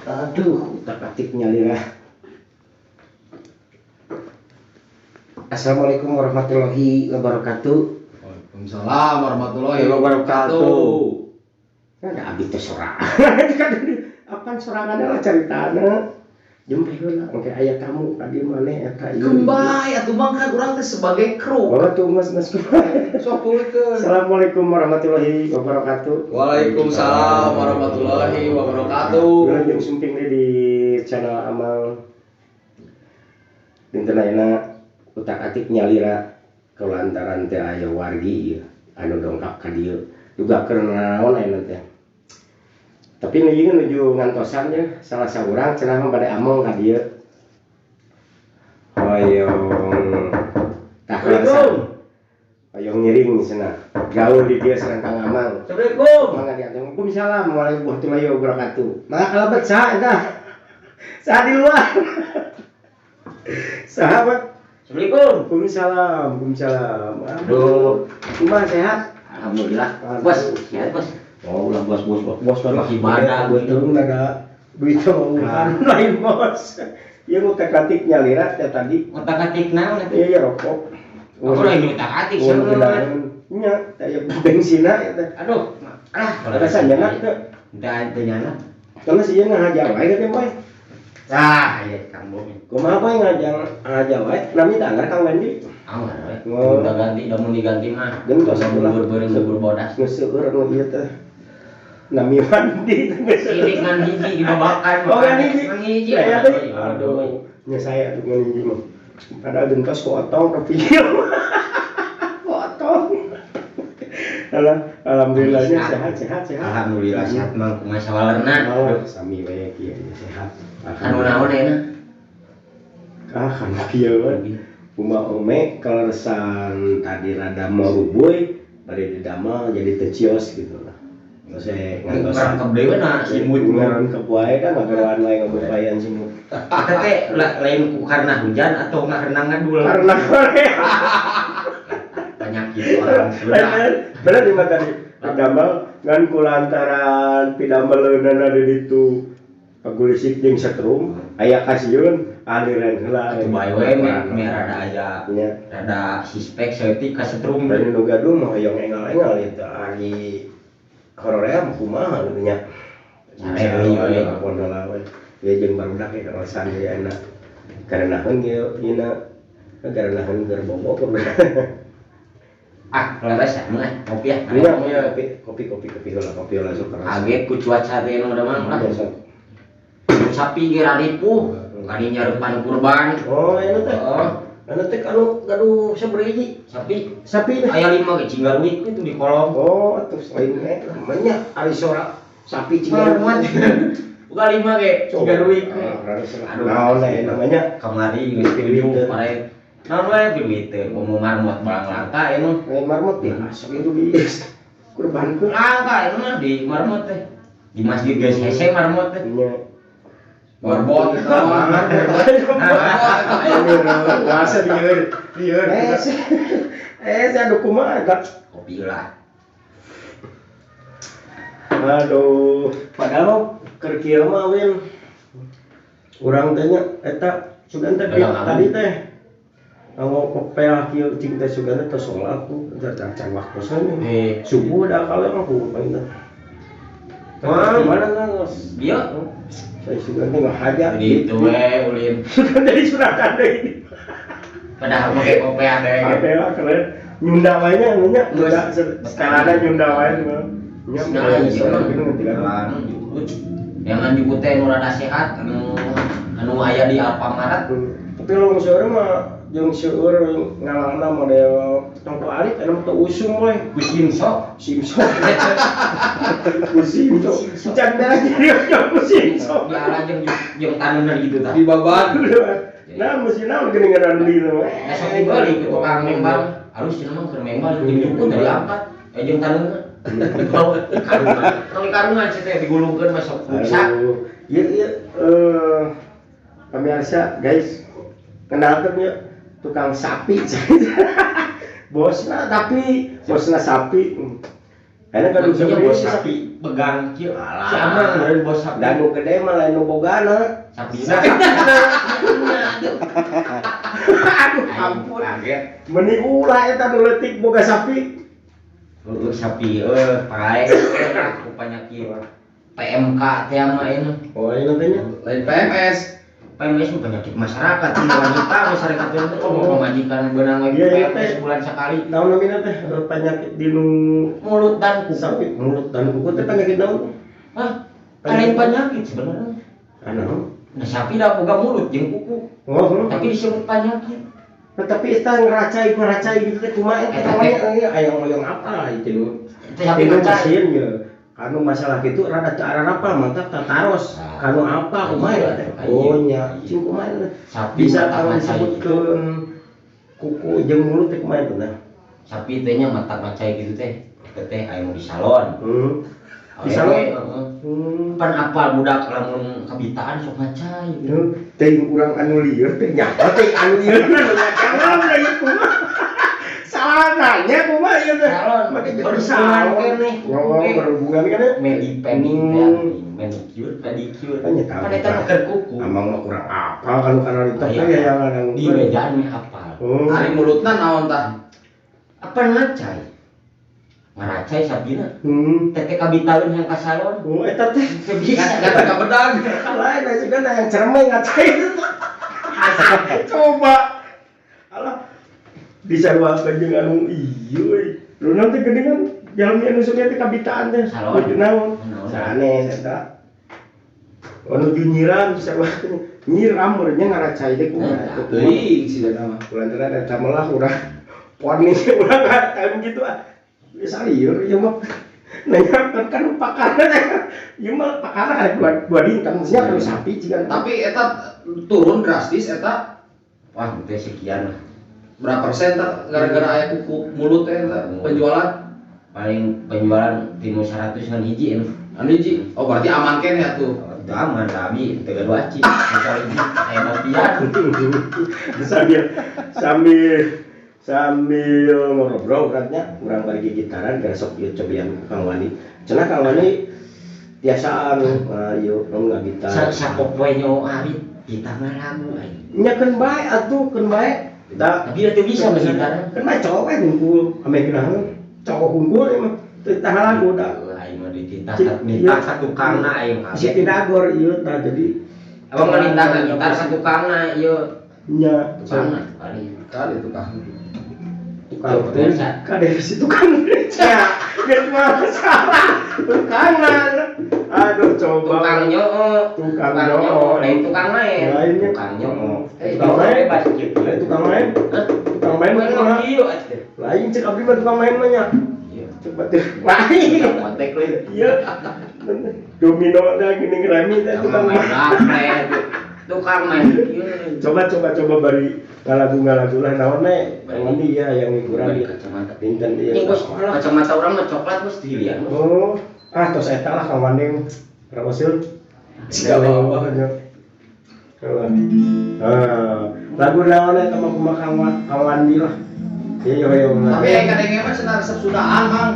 Aduh, utak-atik nyalira. Assalamualaikum warahmatullahi wabarakatuh. Waalaikumsalam warahmatullahi wabarakatuh. Ada abis teh sorangan. Apaan sorangan lah caritana. Jempeh heula engke aya tamu ka dieu maneh eta ieu. Kembali atuh mangka urang teh sebagai kru. Oh tuh mas Sok pulikeun. Assalamualaikum warahmatullahi wabarakatuh. Waalaikumsalam warahmatullahi wabarakatuh. Urang jeung sumping deui di channel Amal. Dinten ayeuna utak-atik nyalira kelantaran teh aya wargi anu dongkap ka dieu. Juga keur naon ayeuna teh. Tapi nuju ngantosan ya salah saurang cenah mah bade among ka dieu. Hoyong takrasan. Hoyong ngiring cenah. Gaul di dieu sareng Kang Amang. Assalamualaikum. Mangga diatur. Waalaikumsalam warahmatullahi wabarakatuh. Mangga kalebet saha eta? Saha di luar? Sahabat. Assalamualaikum. Waalaikumsalam. Aduh, kumaha sehat? Alhamdulillah. Bos, sehat bos. Oh, ulah bos Masih mana betul ada duit bukan lain bos. Ieu utak-atik nyalira teh tadi. Otak-atik naon eta? Iya rokok. Aku lagi otak-atik sebenarnya. Nya aya bensina eta. Aduh, Rasa nyana teh. Teu nyana. Kalau sih ngajar wae teh boy. Tah, ieu kambung. Kumaha boy ngajar wae? Nami tanggar Kang Wendi. Aman we. Udah ganti, udah mau diganti mah. Gentos bubur bodas. Ngeseueur anu ieu teh. Nami mandi Ini kan hiji dibabakan. Oh kan hiji. Kan hiji. Ya teh. Aduh, nya saya tuh ngan hiji mah. Padahal gentos potong kepikir. Potong. Alhamdulillahnya sehat. Alhamdulillah sehat mah kumaha sawalerna. Oh, sami we kieu sehat. Anu naon euna? Kan kieu we. Kumaha ome kaleresan tadi rada maruboy bari didamel jadi teu cios gitu lah. Saya ngantosan kebeuna simut ngaran kebuaya kan ngagawan lain ngabupayan simut. Eta teh lain ku karena hujan atau karena ngadul? Karena penyakit orang Sunda. Bener di mata tadi. Pidambel ngan kulantaran pidambeleunana di ditu pagulisik jeung setrum aya kasieun aliran heula. Atuh bae we me rada aya rada suspek seutik ka setrum. Dan nu gaduh mah hoyong engal-engal eta ari hororea kumaha gitu nya. Sareuli we pondala we. Ye jeung barudak ge kalesan ge enak. Karenaheun ge dina karenaheun keur bobo keur. Leres ya mah kopi ya. Iya, kopi heula sok keras. Kaget ku cuaca teh nu da mah. Sapi ge radipuh, kali nyareupan kurban. Oh, anu teh. Anu teh gaduh saberiji sapi Aya 5 ge cinggaruik itu di kolong. Oh, atuh lain namanya ari sora sapi cigaruik. Bukan 5 ge cinggaruik. Aduh, naon namanya? Kamari geus pilu pare. Naon we pilu teh komo marmot barang langka anu. Marmot teh sok itu di kurban ku. Langka anu mah di marmot teh. Di masjid geus hese marmot teh. Marbot itu puasa dieu. Saya kumaha agak kopi lah. Aduh, padahal keur kieu mah wen. Urang teh nya eta sugan teh tadi teh. Anggo kopea kieu cing teh sugan teh salat ku can waktu sana. Subuh da kala mah ku paling teh. Mana nangos? Dia Saya sudah tengok hajat itu we ulin sudah dari Surakarta ini padahal pakai kopi ada ya ada lah keren nyunda wanya nya udah sekarang nyunda wanya jangan dibutuhin rada sehat anu aya di Alfamaret tapi lo seueur mah jeung seueur ngalangna model tongko alit anu teu usum we Simso can beres jadi Simso ya jeung taneunna gitu tah di baban nah mesin naon geuningan di teh esok dibeli ke tukang membal harus cenah mah keur membal dijemput dari angkat jeung taneunna kalau karungan sih teh digulungkeun masuk rusak ieu pemirsa guys kenalkeun ya tukang sapi bosna tapi bosna sapi Enak kan Maksudnya bisa bos sapi. sapi pegang kieu alah. Si Amang dari bos sapi. Dan nu gede mah lain nu bogana. Sapina. Aduh ampun. Meni ulah eta nu leutik boga sapi. Sapi pae aku penyakit PMK teh mah ini. Oh, ini tanya. Lain PMS. PMS itu penyakit masyarakat, wanita masyarakat itu pemajikan benang lagi Iya, iya, PMS teh. bulan sekali. Naon namina teh penyakit dinu Mulut dan kuku. sapi mulut dan kuku teh penyakit naon? Hah? Lain penyakit sebenarnya. Anu. Nah, sapi dah boga mulut jeung kuku. Oh, Tapi disebut penyakit. tapi eta ngeracai gitu teh kumaha eta namanya ayang-ayang apa itu. Itu sapi Itu ngacai. pasien ya. Kanu masalah gitu rada teu ararapa mantap tataros. Kanu apa kumaha ya teh? Oh nya, cing kumaha teh. Sapi Bisa mata kanu ngacai. disebutkeun kuku jeung mulut teh kumaha teh nah. Sapi teh nya mata ngacai gitu teh. Itu teh aya nu di salon. Di salon? Pan apal budak lamun kabitaan sok ngacai. Teh urang anu lieur teh nyapa teh anu lieur anu ngacang deui kumaha. Salah nanya kumaha ieu teh. Salon, Baru berhubungan salon keneh. ngomong berhubungan kan ya. Medi manicure, pedicure. Kan ya tahu. Kan eta nuker kuku. Amang mah kurang apa kalau kana itu Aya. ya yang ada Di mejaan apal. Oh. Ari mulutna naon tah? Apa ngacai? Ngaracai sabina. Tete kabitaeun yang ka salon. Oh eta teh Teu bisa. Kata ka bedag. lain aya juga yang cermai ngacai. Coba. Alah disarwakeun jeung anu ieu euy. Lu nanti geuningan jalmi anu sunya teh kabitaan teh. Salon. Kudu naon? Naon. Sanes eta. Anu nyiram disarwakeun. Nyiram meureun ngaracai teh kumaha. Teuing si dana mah. Kulantaran eta melah urang warning urang kan gitu ah. Bisa liur ieu mah. Nanya kan pakarna teh. Ieu mah pakarna ada dua dinten sia kalau sapi cigan. Tapi eta turun drastis eta Wah, teh sekian lah. berapa persen tah gara-gara aya kuku mulut teh eta penjualan? Paling penjualan tinu 100 ngan hiji anu. Anu hiji. Oh berarti aman keneh atuh. Itu aman tapi teu gaduh acik. Misal hiji aya mopian. sambil ngobrol katanya urang bari gigitaran gara sok ieu cobian Kang Wani. Cenah Kang Wani tiasaan ieu ngagitar. Sapopoe nyawa ari kita mah lagu ai. Nya keun bae atuh keun bae. Da Tapi teu bisa ngagitar. keun bae cowok we hungkul ame geuraheun. Cowok hungkul emang teu tah lagu da. Aing mah dititah minta ka tukangna aing Si kabeh. Tidagor ieu tah jadi Abang ngalintah ka gitar ka tukangna ieu. nya Tukangna ari. Kali tukang. tukang teh kade si tukang ya geus mah salah tukangna aduh coba Tukang nyoo. Tukang nyoo. Lain tukang main. Lainnya. Tukang nyoo. Tukang main. bebas kieu. lain tukang main Hah? tukang main Main mah mah kieu atuh. lain cek abdi mah tukang main mah nya Iya. coba teh lain Kontek lain. iya domino dah gini ngeremi teh tukang main Tukang main. Ieu. coba bari ngalagu lah naon we mandi ya yang hiburan Bari dia kacamata. dinten dia Ini bos, kacamata orang mah coklat bos dilihat. oh tos eta lah Kang Wanding rawasil Siga bawa. lagu naon eta mah kumaha Kang Wandi lah iya yo Tapi yang kadang mah cenah resep Sundaan, Mang.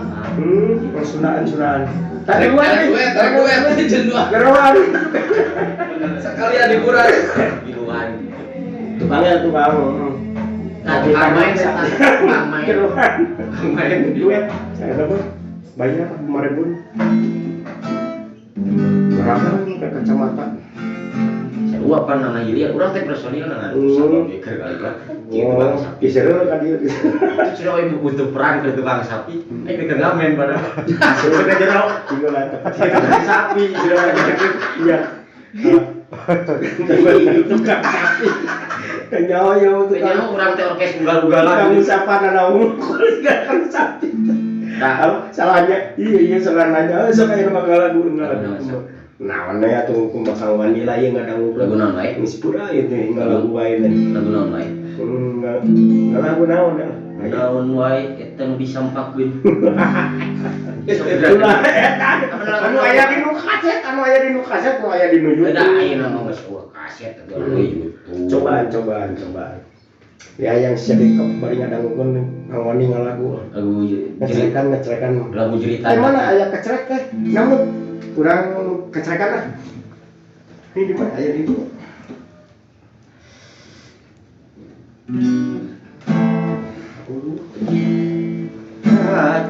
sunaan Tadi duet jenduan. geroan Sekali ada liburan. Giluan. tukangnya tukang Tukang main, tukang main. geroan Kang main duet saya dapat bayar 5.000 berapa nih ke kacamata Sarua apa nana ieu urang teh personil nana sama beker kali lah. Kieu tukang sapi. Isero ka dieu. Sudah ibu butuh peran ke tukang sapi. Beker ngamen pada. Isero ka jero tinggal tukang sapi iya. Tukang sapi. Kenyawa Kayaknya tukang urang teh orkes ugal-ugalan. tukang siapa nana unggul tukang sapi. Nah, Salahnya iya salahnya sok aya ngalagu naon ya tuh kumaha Wandi lah ieu ngadangu lagu naon wae? geus pura ieu teh ngalagu wae teh. Lagu naon wae? Ngalagu naon ya? Naon wae eta nu disampakeun. Itulah eta. Anu aya di nu kaset, nu aya di nu YouTube. Ada ayeuna mah geus eueuh kaset atuh di YouTube. Cobaan. Ya yang sedekap bari ngadangkeun ngawani ngalagu. Lagu Ngecerekan. lagu cerita. Mana aya kecerek teh? Namun kurang kecerekan lah. Ini di mana aya di ditu.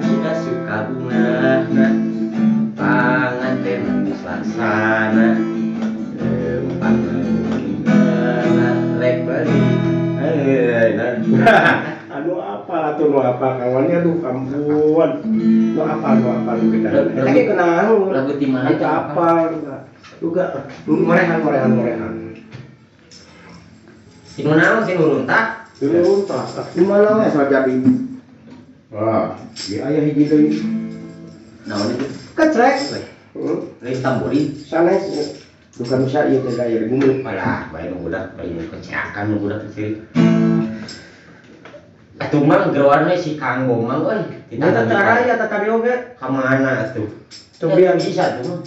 Kita suka bunga panganten laksana empang lek bali Anu apa atuh nu apa kawannya aduh ampun. Nu apa lu kita. Tapi kenal lagu ti mana itu apa juga morehan. sinu naon sinu runtak Dulu tah di mana we saja di. Wah, di aya hiji deui. naon itu Kecrek. lain tamburi Sanes bukan bisa ieu teh daya bumi. malah bae nu budak bae nu keceakan nu budak sih atuh mah geroarna si Kanggo mah euy Kita teraya tadi oge. ka mana atuh Cobian bisa tuh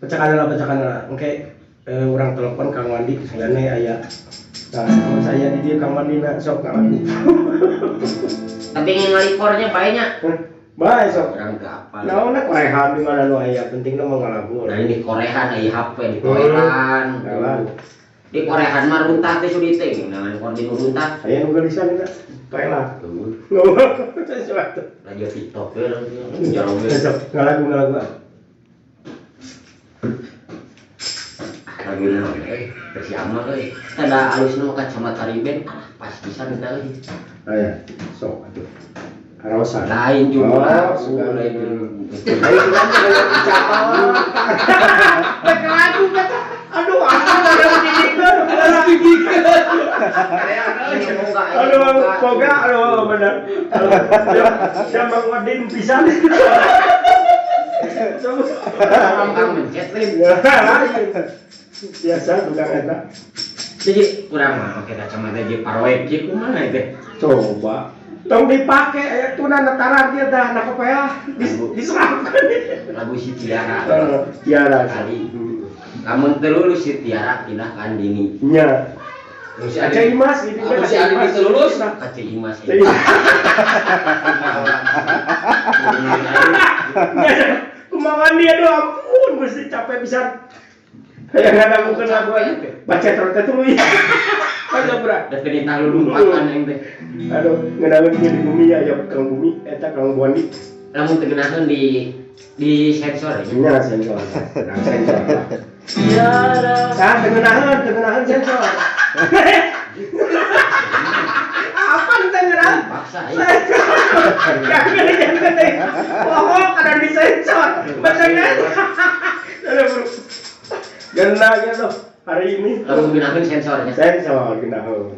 mah pecakan lah. Engke urang telepon Kang Wandi sebenarnya aya. Nah, kalau saya di dia Kang Wandi na sok ngalagu. tapi ngalikornya baenya Bae sok. orang ke apa Naonna korehan di mana nu aya penting nu ngalagu. nah ini korehan ai HP di korehan di korehan mah runtah teh sudi teh nah kon di runtah Aya nu geulisan enggak? Toilet. tuh Sesuatu. radio TikTok we jauh we Sok ngalagu. lagu naon terus amal euy tanda alusna mah kacamata riben pas pisan eta euy Aya, sok atuh. Arosan. lain jumlah sudah lain Ayo kan bicara. Lagu kata. Aduh, ada didikan. Aduh, boga aduh bener. Dia Bang Wadin pisan. Gampang mencet lain Biasa bukan eta. jadi kurang mah pakai kacamata je parwek kieu kumaha teh Coba. Tong dipake aya tuna nataran dia dah na kopea diserahkan. lagu si Tiara Tiara kali lamun teu lulus si Tiara pindah ka Andini nya. si Aja Imas ini Anu si Adi teu lulus ka Imas Kumawan dia doa ampun mesti capek bisa. Kayak enggak ada mungkin lagu aja teh. Baca terus tuh ya. Ada berat. da teu ditah lumpatan yang teh Aduh, ngenaweun di bumi ya Kang Bumi eta Kang Bondi. lamun teu geunaheun di sensor ya Nya sensor. Nah, sensor. Tiara Tengenahan sensor. Apa tengenahan? paksa Jangan deh. Pokok ada di sensor. Bacanya. Genahnya tuh hari ini. lamun geunaheun sensornya Sensor genahun.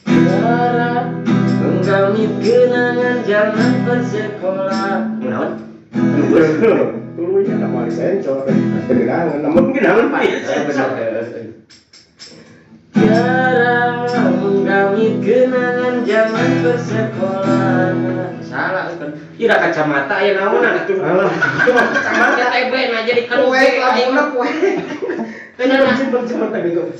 Tiara menggamit kenangan zaman bersekolah naon Dulunya nama sensor. Genahun, namun genahun sensor. Tiara menggamit kenangan zaman bersekolah salah kan tidak kacamata ya naon atuh Alah, kacamata TB na jadi kan kue. Kenapa? Simpen tadi tuh.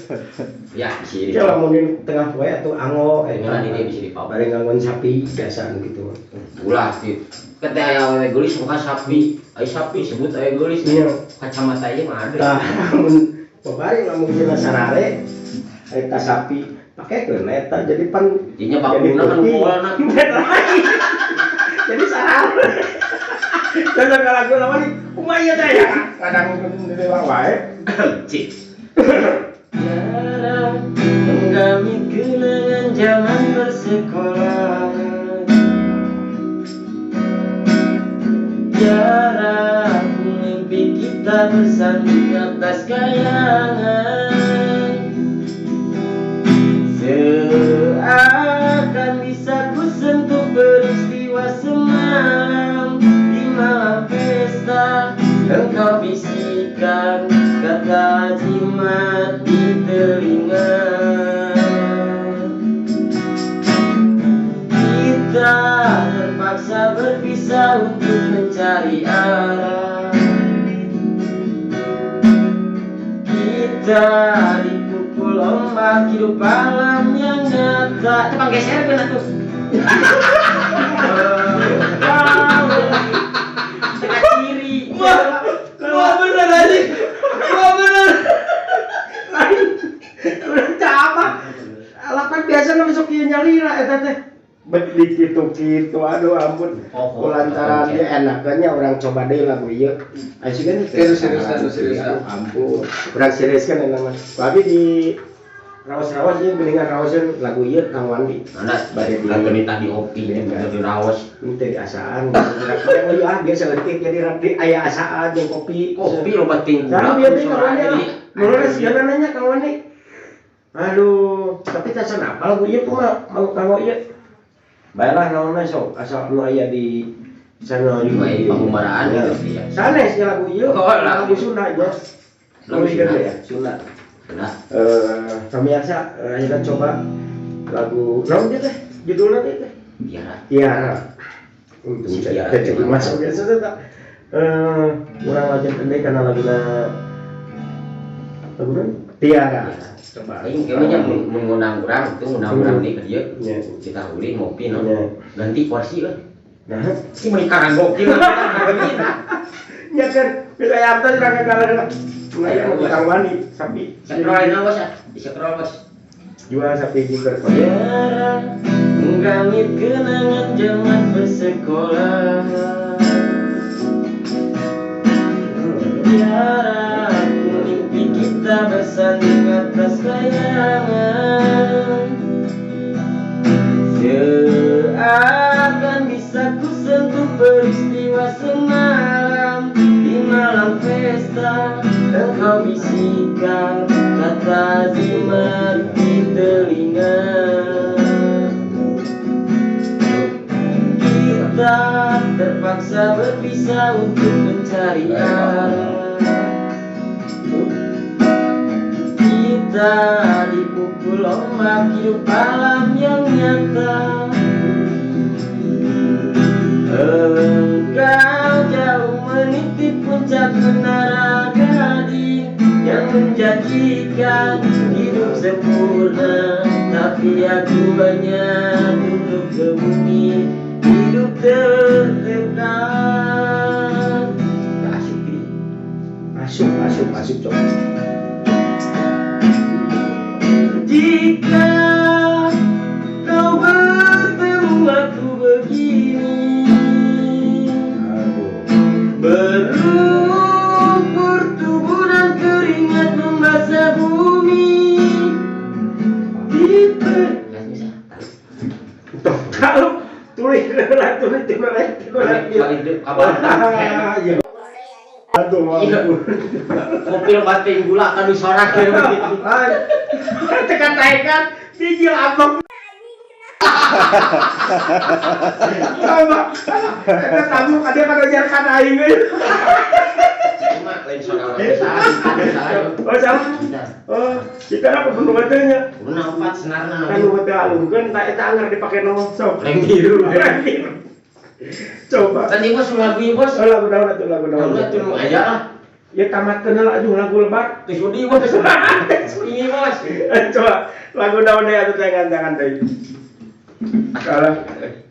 Ya, di sini. Ya lamunin tengah kue atau ango, Ngaran ini bisa dipakai. Bari nganggon sapi biasa gitu. Ulah sih. Kata aya we geulis muka sapi. Ai sapi sebut aya geulis. Iya. Kacamata ieu mah ada. Tah, pabari lamun dina sarare eta sapi pakekeun eta jadi pan Dinya bakuna kan polna. Jadi sarare. Dan lagu lawan kumaya teh ya. Kadang di wae. Cik. Tiara menggamit kenangan zaman bersekolah. Tiara mimpi kita bersanding atas kayangan. Seakan bisa ku sentuh peristiwa semalam di malam pesta. Engkau bisikan kata jimat di telinga. Kita terpaksa berpisah untuk mencari arah. Kita dipukul ombak hidup alam yang nyata. Coba geser kan atuh. Tengah kiri. Wah bener aja. Wah bener. Udah capek. Lapan biasa nggak masuk kieu nyalira eta teh. Bet di kitu-kitu aduh ampun. Kulantaran dia enakannya orang coba deui lagu ieu. Ayo kan serius. Ampun. Urang serius kan emang. Tapi di rawas-rawas ieu geningan rawasan lagu ieu Kang Wandi. Anda bari lagu tadi opi di rawas. Ini teh asaan. Yang biasa letik jadi rapi aya asaan jeung kopi. Kopi loba ting. Nah, biar teh Kang Wandi. Mulai siana nanya Kang Wandi. Aduh, tapi tak sana apa lagu ieu kumaha mau kanggo ieu. Baiklah naonna sok asal nu aya di sana Juga pengumbaraan gitu ya. Sanes ya lagu ieu. Lagu Sunda aja. Lagu gede ya, Sunda. Benar. Pemirsa, kita coba lagu naon dia teh? Judulnya teh? Tiara. Untuk Tiara. jadi masuk biasa teh. Urang lajen pendek karena laguna Tiara. Coba. Ini kayaknya mengundang orang itu undang-undang di kerja. Kita uli ngopi no. Ganti porsi lah. Nah, si mau ikan gokil ya kan, kita yarta jangan kalah. Mulai mau Kang Wandi, sapi. Scrollin bos ya, bisa scroll bos. Jual sapi juga. Tiara, menggamit kenangan zaman bersekolah. Tiara, mimpi kita bersanding atas kayangan. Seakan bisa ku sentuh peristiwa semalam. Di malam pesta, engkau bisikan kata jimat di telinga. Kita terpaksa berpisah untuk mencari arah. Kita dipukul ombak hidup alam yang nyata. Engkau jauh meniti puncak menara gading yang menjanjikan hidup sempurna, tapi aku banyak untuk ke bumi hidup tertekan. Asuk coba. Jika kau bertemu aku begini, berlumpur tubuh dan keringat membasah bumi. Kalau tulis aduh mobil bating gula kan disorak gitu. Tekan taikan biji abang. Coba. Kita tamu kada pada jarkan aing we. Cuma lain sorak besar. Oh, sama. Oh, kita apa bentuk tanya? Benar 4 senarna. Kan nu teh alungkeun tak eta anggar dipake nomor sok. Leng biru. Coba. Tadi bos lagu bos. Oh, lagu daun atuh lagu daun. Lagu atuh aja lah. Ya tamatkeun lah aduh lagu lebar. Geus sudi bos. Ini bos. Coba lagu daun deui atuh teh gantangan deui. Kalau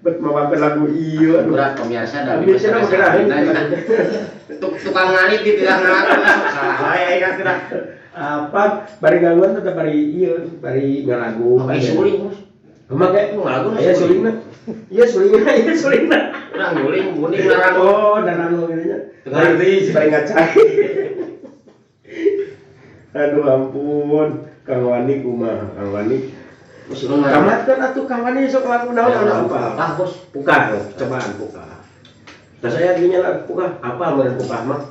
bet mawakeun lagu ieu aduh. Berat pemirsa dari Biasana mah tukang ngarit di tidak ngaku salah wae kan tidak. Apa bari gangguan tetep bari ieu bari ngalagu. Apa suling bos? Make ngalagu aya sulingna. Iya sulingna. Urang guling buning larang. Oh, danang gitu nya. Tengah deui bari ngacai. Aduh ampun, Kang Wandi kumaha? Kang Wandi. Tamatkeun atuh Kang Wandi sok lagu naon anu apa? Apa bos? Puka, cobaan puka. Nah saya dinya lagu puka, apa meureun puka mah?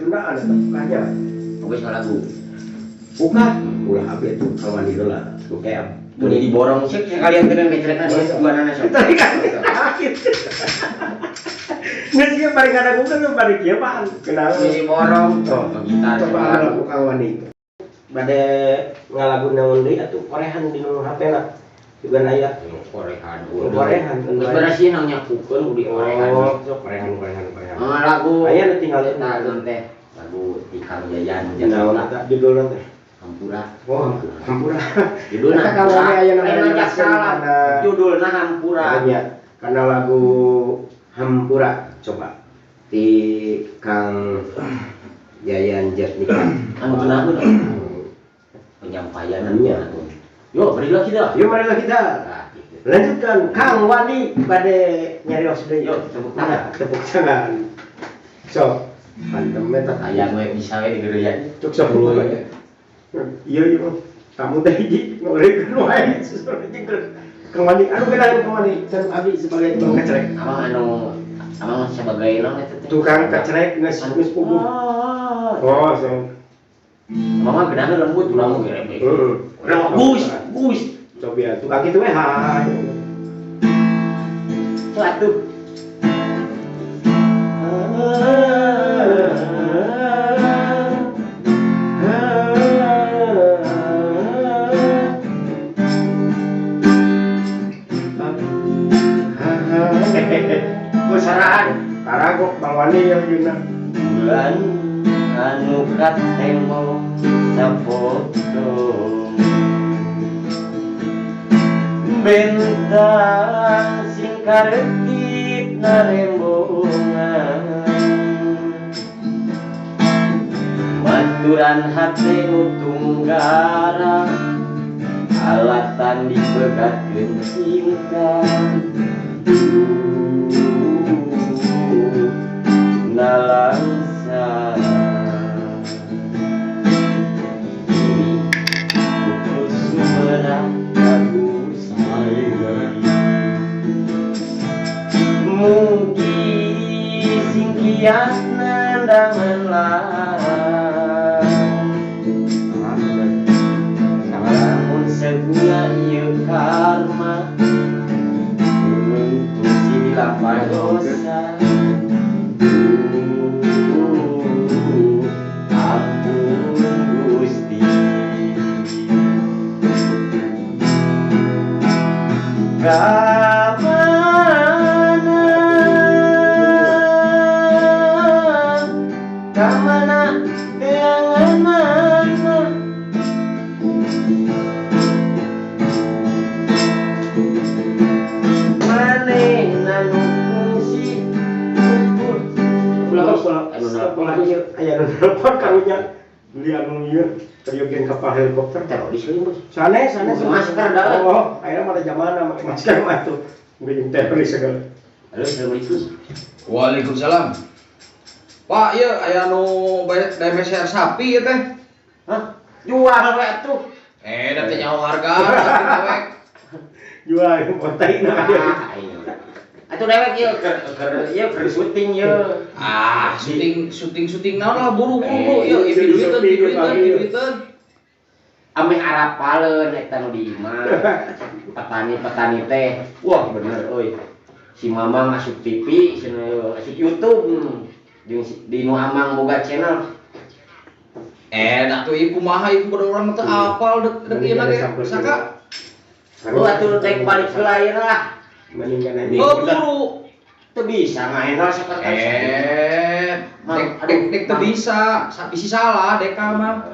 Sunda ada pukanya. Geus lagu. Puka, ulah abi tuh Kang Wandi heula. Tuh kayak Muni diborong sih kalian kena mecerna di jualan sok. tadi kan sakit. Nggak sih bari ngadagu kan bari kieu pan. Kenal. Muni diborong tuh gitar Coba lagu Kang Wandi. Bade ngalagu naon deui atuh korehan di nu HP-na. Juga aya korehan. Korehan. Terus berasih nang nyapukeun di korehan. Oh, korehan. Lagu Aya nu tinggal eta teh lagu Ikang Jayan naon eta judulna teh? Hampura. Oh, hampura. Judulna kalau aya ngajak salam. Judulna Hampura. Ya, karena lagu Hampura coba di Kang Yayan Jatnika. Anu kunaon? Penyampaian anu. Yo, marilah kita. Yuk marilah kita. Nah, gitu. Lanjutkan Kang Wandi bade nyarios deui. Yuk, tepuk tangan. Tepuk tangan. So, mantep meta Aya we bisa we digeureuyan. cuk sok dulu ya. Iya iya Bang. Kamu teh hiji ngoreukeun wae sesuatu jeung Kang Wandi. Anu kenal Kang Wandi can abdi sebagai tukang kecerek. Amang sebagai naon eta teh? Tukang kecerek geus puguh. Oh, so. Mama geuna lembut urang mah gerebe. Urang Gus. Coba tukang kitu we ha. So atuh. Busaraan, taragok Bang Wandi yang yeuna. Bulan anu katemo safoto bentang sing karetip narembongan maturan hate nu tunggara alatan dibegatkeun cinta nalangsa ini putus sumberah bagus mungkin sing kias nandangan larang lamun seguna ieu karma untuk silapar dosa ampun Gusti kamana eangan mana manehna nu fungsi ukur Sekolah ieu aya nu nelpon karunya beli anu ieu peryogian kapal helikopter teroris leuwih bos sanes masker dah. oh aya mah zamana make masker mah tuh geus teroris segala. Halo, assalamualaikum. Waalaikumsalam. Pak, ieu aya nu DMSR sapi ieu teh. Hah? Jual we atuh. Da teh nyaho harga sapi dewek. Jual botaina aya. Atuh dewek ieu keur syuting ieu. Syuting naon lah buru-buru ieu videoeun. Ameh arapaleun eta nu di imah. Petani teh. Wah, bener euy. Si Mamang asup TV, asup YouTube. Jeung di nu Amang boga channel. Da tuh ieu kumaha ieu kudu urang teh apal dek ieu na ge. Saka? Oh, atuh teh balik ke lain lah. Mendingan aja. Buru. Teu bisa ngahendal sakarep. Dek teu bisa, bisi salah deka mah.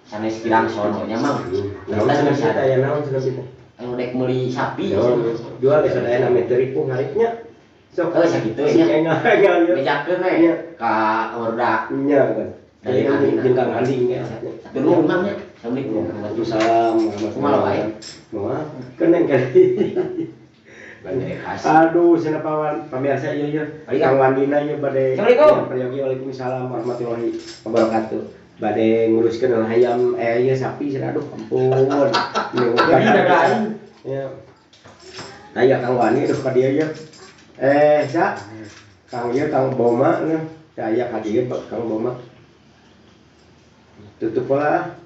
Sanes kirang sono nya mah. Naon cenah kita aya naon cenah kita. Anu dek meuli sapi. Jual geus aya na meteripung haripnya. Sok Sakitu nya. Enggak. Bejakeun we ka Orda. Nya kan. Dari jeung Kang Andi nya. Atuh nuhun nya. Assalamualaikum. Waalaikumsalam Kumaha wae? Moal keneng kali. Bandere khas. Aduh, cenah pamirsa ieu Kang Wandina ieu bade. Assalamualaikum. Waalaikumsalam warahmatullahi wabarakatuh. Bade nguruskeun hayam ieu sapi cenah aduh ampun. Jadi dadain. Ya. Aya Kang Wani aduh ka dieu ieu. Sa Kang ieu Kang Boma nah. Aya ka dieu Kang Boma. Tutup lah.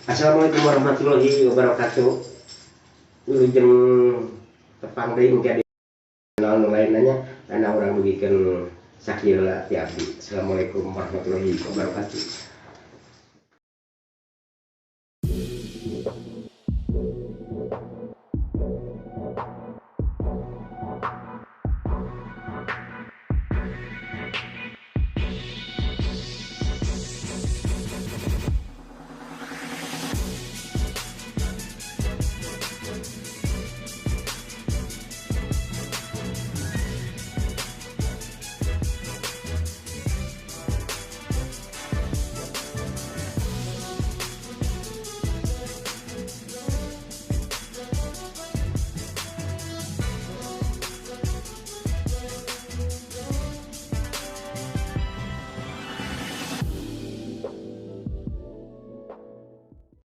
Assalamualaikum warahmatullahi wabarakatuh. Wilujeng tepang deui engke naon lain nanya karena orang dugikeun sakieu lah ti abdi. Assalamualaikum warahmatullahi wabarakatuh.